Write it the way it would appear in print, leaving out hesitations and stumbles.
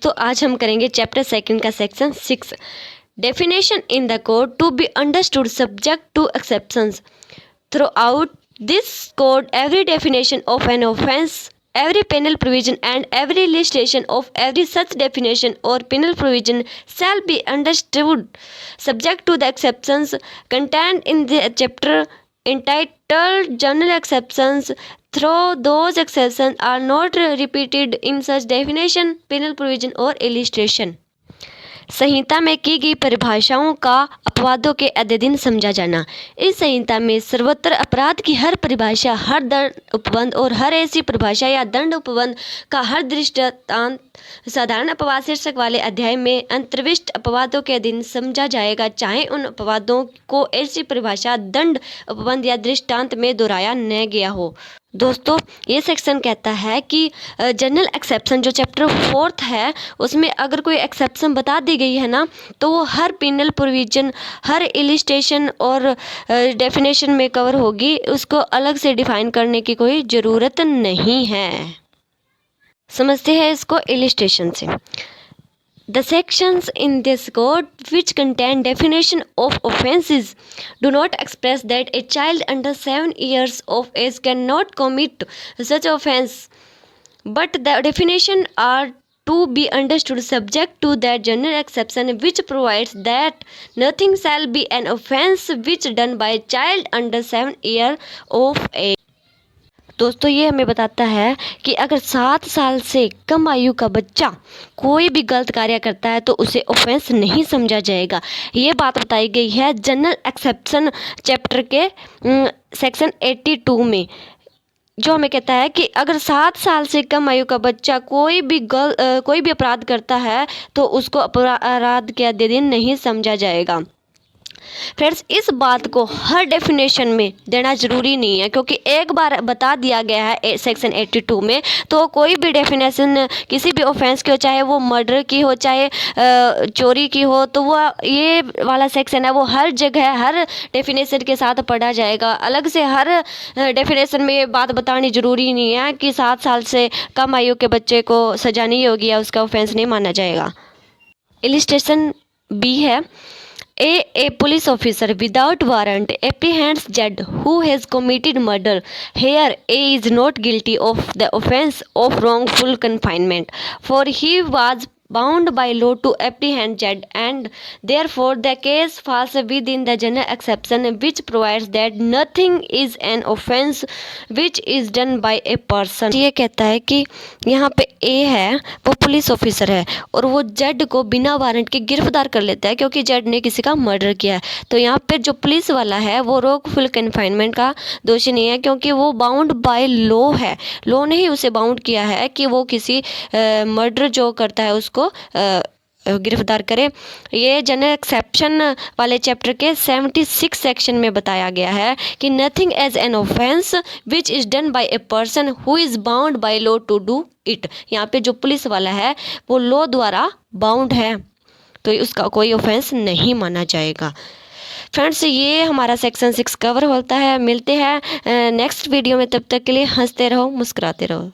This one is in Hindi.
तो आज हम करेंगे चैप्टर सेकंड का section 6 definition in the code to be understood subject to exceptions throughout this code every definition of an offence every penal provision and every illustration of every such definition or penal provision shall be understood subject to the exceptions contained in the chapter entitled general exceptions though those exceptions are not repeated in such definition penal provision or illustration संहिता में की गई परिभाषाओं का अपवादों के अध्ययन समझा जाना। इस संहिता में सर्वत्र अपराध की हर परिभाषा, हर दंड उपबंध और हर ऐसी परिभाषा या दंड उपबंध का हर दृष्टांत साधारण अपवाद शीर्षक वाले अध्याय में अंतर्विष्ट अपवादों के अधीन समझा जाएगा, चाहे उन अपवादों को ऐसी परिभाषा, दंड उपबंध या दृष्टांत में दोहराया न गया हो। दोस्तों, ये सेक्शन कहता है कि जनरल एक्सेप्शन जो चैप्टर 4 है उसमें अगर कोई एक्सेप्शन बता दी गई है ना, तो वो हर पिनल प्रोविजन, हर इलिस्ट्रेशन और डेफिनेशन में कवर होगी। उसको अलग से डिफाइन करने की कोई ज़रूरत नहीं है। समझते हैं इसको इलिस्ट्रेशन से। The sections in this code which contain definition of offences do not express that a child under 7 years of age cannot commit such offense, but the definition are to be understood subject to that general exception which provides that nothing shall be an offense which done by a child under 7 years of age। दोस्तों, ये हमें बताता है कि अगर 7 साल से कम आयु का बच्चा कोई भी गलत कार्य करता है तो उसे ऑफेंस नहीं समझा जाएगा। ये बात बताई गई है जनरल एक्सेप्शन चैप्टर के सेक्शन 82 में, जो हमें कहता है कि अगर 7 साल से कम आयु का बच्चा कोई भी अपराध करता है तो उसको अपराध के अधीन नहीं समझा जाएगा। फ्रेंड्स, इस बात को हर डेफिनेशन में देना ज़रूरी नहीं है, क्योंकि एक बार बता दिया गया है सेक्शन 82 में, तो कोई भी डेफिनेशन किसी भी ऑफेंस की हो, चाहे वो मर्डर की हो, चाहे चोरी की हो, तो वो ये वाला सेक्शन है वो हर जगह हर डेफिनेशन के साथ पढ़ा जाएगा। अलग से हर डेफिनेशन में ये बात बतानी ज़रूरी नहीं है कि 7 साल से कम आयु के बच्चे को सजा नहीं होगी या उसका ऑफेंस नहीं माना जाएगा। इलिस्ट्रेशन बी है, A police officer without warrant apprehends Z who has committed murder. Here A is not guilty of the offence of wrongful confinement, for he was bound by law to apprehend Z, and therefore the case falls within the general exception which provides that nothing is an offence which is done by a person। ये कहता है कि यहाँ पे A है वो पुलिस ऑफिसर है और वो जेड को बिना वारंट के गिरफ्तार कर लेता है क्योंकि जेड ने किसी का मर्डर किया है। तो यहाँ पे जो पुलिस वाला है वो रॉन्गफुल कन्फाइनमेंट का दोषी नहीं है, क्योंकि वो बाउंड बाय लॉ है। लॉ ने ही उसे बाउंड किया है कि वो किसी मर्डर जो करता है उसको गिरफ्तार करे। ये जनरल एक्सेप्शन वाले चैप्टर के 76 सेक्शन में बताया गया है कि nothing is an offence which is done by a person who is bound by law to do it. यहाँ पे जो पुलिस वाला है वो लॉ द्वारा बाउंड है, तो उसका कोई ऑफेंस नहीं माना जाएगा। फ्रेंड्स, ये हमारा सेक्शन 6 कवर होता है। मिलते हैं नेक्स्ट वीडियो में, तब तक के लिए हंसते रहो, मुस्कुराते रहो।